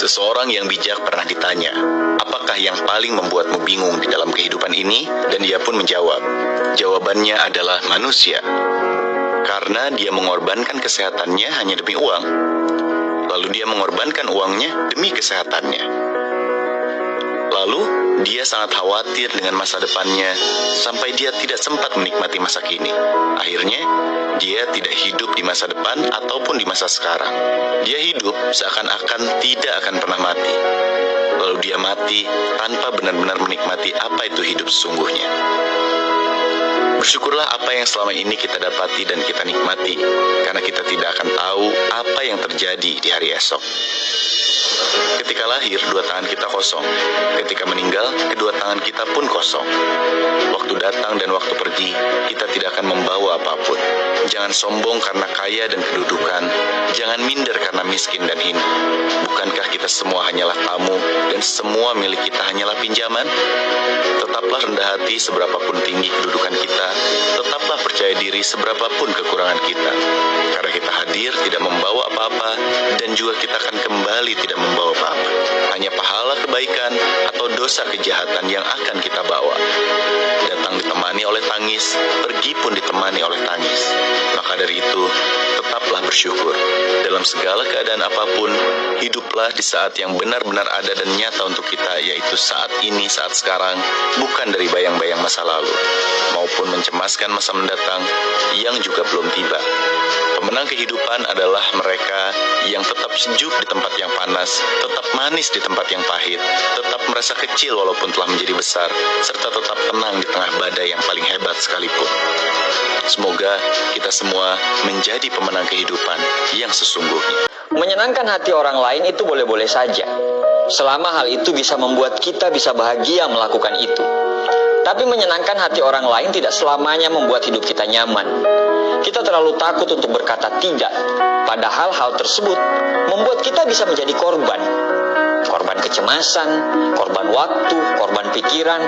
Seseorang yang bijak pernah ditanya, apakah yang paling membuatmu bingung di dalam kehidupan ini? Dan dia pun menjawab, jawabannya adalah manusia. Karena dia mengorbankan kesehatannya hanya demi uang. Lalu dia mengorbankan uangnya demi kesehatannya. Lalu dia sangat khawatir dengan masa depannya sampai dia tidak sempat menikmati masa kini. Akhirnya dia tidak hidup di masa depan ataupun di masa sekarang. Dia hidup seakan-akan tidak akan pernah mati. Lalu dia mati tanpa benar-benar menikmati apa itu hidup sesungguhnya. Bersyukurlah apa yang selama ini kita dapati dan kita nikmati, karena kita tidak akan tahu apa yang terjadi di hari esok. Ketika lahir, dua tangan kita kosong. Ketika meninggal, kedua tangan kita pun kosong. Waktu datang dan waktu pergi, kita tidak akan membawa apapun. Jangan sombong karena kaya dan kedudukan. Jangan minder karena miskin dan hina. Bukankah kita semua hanyalah tamu dan semua milik kita hanyalah pinjaman? Tetaplah rendah hati seberapapun tinggi kedudukan kita. Tetaplah percaya diri seberapapun kekurangan kita. Karena kita hadir tidak membawa apa-apa, dan juga kita akan kembali tidak membawa apa-apa. Hanya pahala kebaikan atau dosa kejahatan yang akan kita bawa. Datang ditemani oleh tangis, pergi pun ditemani oleh tangis. Maka dari itu, tetaplah bersyukur. Dalam segala keadaan apapun, hiduplah di saat yang benar-benar ada dan nyata untuk kita, yaitu saat ini, saat sekarang, bukan dari bayang-bayang masa lalu, maupun mencemaskan masa mendatang yang juga belum tiba. Pemenang kehidupan adalah mereka yang tetap sejuk di tempat yang panas, tetap manis di tempat yang pahit, tetap merasa kecil walaupun telah menjadi besar, serta tetap tenang di tengah badai yang paling hebat sekalipun. Semoga kita semua menjadi pemenang kehidupan yang sesungguhnya. Menyenangkan hati orang lain itu boleh-boleh saja, selama hal itu bisa membuat kita bisa bahagia melakukan itu. Tapi menyenangkan hati orang lain tidak selamanya membuat hidup kita nyaman. Kita terlalu takut untuk berkata tidak, padahal hal tersebut membuat kita bisa menjadi korban. Korban kecemasan, korban waktu, korban pikiran.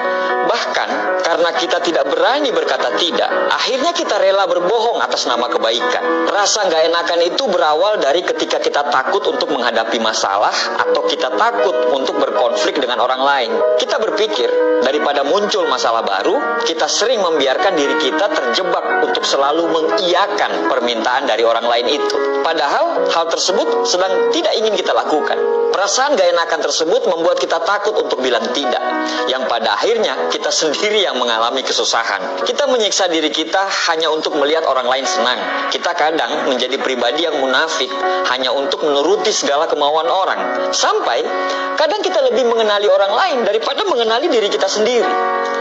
Bahkan karena kita tidak berani berkata tidak, akhirnya kita rela berbohong atas nama kebaikan. Rasa gak enakan itu berawal dari ketika kita takut untuk menghadapi masalah, atau kita takut untuk berkonflik dengan orang lain. Kita berpikir, daripada muncul masalah baru, kita sering membiarkan diri kita terjebak untuk selalu mengiyakan permintaan dari orang lain itu. Padahal hal tersebut sedang tidak ingin kita lakukan. Perasaan gak enakan tersebut membuat kita takut untuk bilang tidak, yang pada akhirnya kita sendiri yang mengalami kesusahan. Kita menyiksa diri kita hanya untuk melihat orang lain senang. Kita kadang menjadi pribadi yang munafik hanya untuk menuruti segala kemauan orang. Sampai kadang kita lebih mengenali orang lain daripada mengenali diri kita sendiri.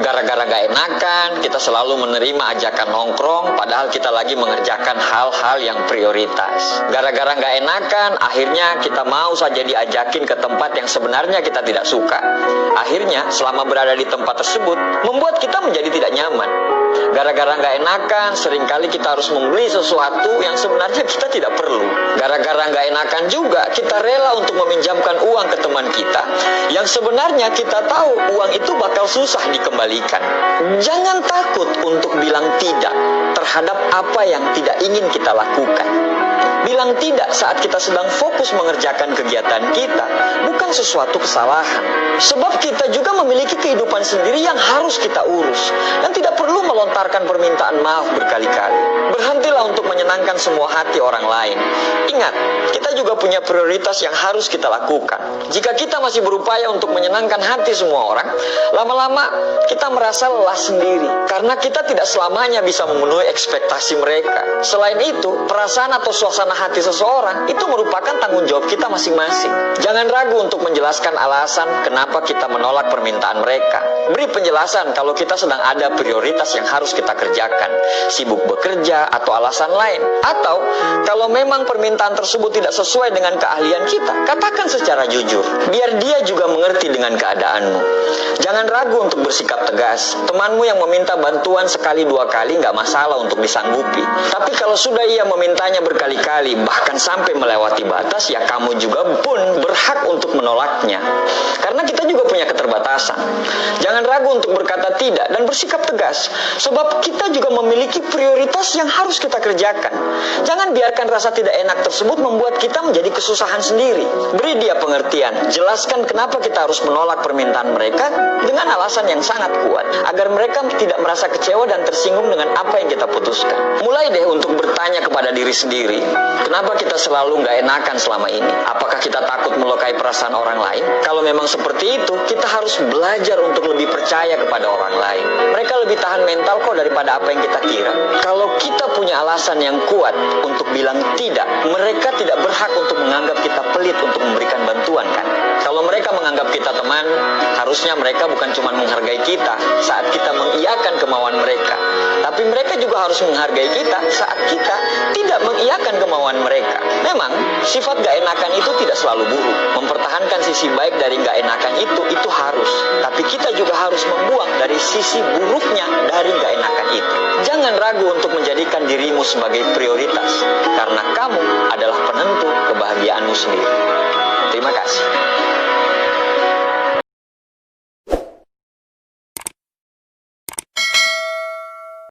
Gara-gara gak enakan, kita selalu menerima ajakan nongkrong, padahal kita lagi mengerjakan hal-hal yang prioritas. Gara-gara gak enakan, akhirnya kita mau saja diajakin ke tempat yang sebenarnya kita tidak suka. Akhirnya, selama berada di tempat tersebut, membuat kita menjadi tidak nyaman. Gara-gara gak enakan, seringkali kita harus membeli sesuatu yang sebenarnya kita tidak perlu. Gara-gara gak enakan juga, kita rela untuk meminjamkan uang ke teman kita, yang sebenarnya kita tahu uang itu bakal susah dikembalikan. Jangan takut untuk bilang tidak terhadap apa yang tidak ingin kita lakukan. Bilang tidak saat kita sedang fokus mengerjakan kegiatan kita bukan sesuatu kesalahan. Sebab kita juga memiliki kehidupan sendiri yang harus kita urus, dan tidak perlu melontarkan permintaan maaf berkali-kali. Berhentilah untuk menyenangkan semua hati orang lain. Ingat, kita juga punya prioritas yang harus kita lakukan. Jika kita masih berupaya untuk menyenangkan hati semua orang, lama-lama kita merasa lelah sendiri, karena kita tidak selamanya bisa memenuhi ekspektasi mereka. Selain itu, perasaan atau suasana hati seseorang itu merupakan tanggung jawab kita masing-masing. Jangan ragu untuk menjelaskan alasan kenapa kita menolak permintaan mereka. Beri penjelasan kalau kita sedang ada prioritas yang harus kita kerjakan, sibuk bekerja, atau alasan lain. Atau kalau memang permintaan tersebut tidak sesuai dengan keahlian kita, katakan secara jujur, biar dia juga mengerti dengan keadaanmu. Jangan ragu untuk bersikap tegas. Temanmu yang meminta bantuan sekali dua kali nggak masalah untuk disanggupi. Tapi kalau sudah ia memintanya berkali-kali, sekali bahkan sampai melewati batas, ya kamu juga pun berhak untuk menolaknya. Karena kita juga punya keterbatasan. Jangan ragu untuk berkata tidak dan bersikap tegas, sebab kita juga memiliki prioritas yang harus kita kerjakan. Jangan biarkan rasa tidak enak tersebut membuat kita menjadi kesusahan sendiri. Beri dia pengertian, jelaskan kenapa kita harus menolak permintaan mereka dengan alasan yang sangat kuat, agar mereka tidak merasa kecewa dan tersinggung dengan apa yang kita putuskan. Mulai deh untuk bertanya kepada diri sendiri, kenapa kita selalu nggak enakan selama ini? Apakah kita takut melukai perasaan orang lain? Kalau memang seperti itu, kita harus belajar untuk lebih percaya kepada orang lain. Mereka lebih tahan mental kok daripada apa yang kita kira. Kalau kita punya alasan yang kuat untuk bilang tidak, mereka tidak berhak untuk menganggap kita pelit untuk memberikan bantuan, kan? Kalau mereka menganggap kita teman, harusnya mereka bukan cuma menghargai kita saat kita mengiyakan kemauan mereka, tapi mereka juga harus menghargai kita saat kita tidak mengiyakan kemauan mereka. Memang, sifat gak enakan itu tidak selalu buruk. Mempertahankan sisi baik dari gak enakan itu harus. Tapi kita juga harus membuang dari sisi buruknya dari gak enakan itu. Jangan ragu untuk menjadikan dirimu sebagai prioritas, karena kamu adalah penentu kebahagiaanmu sendiri. Terima kasih.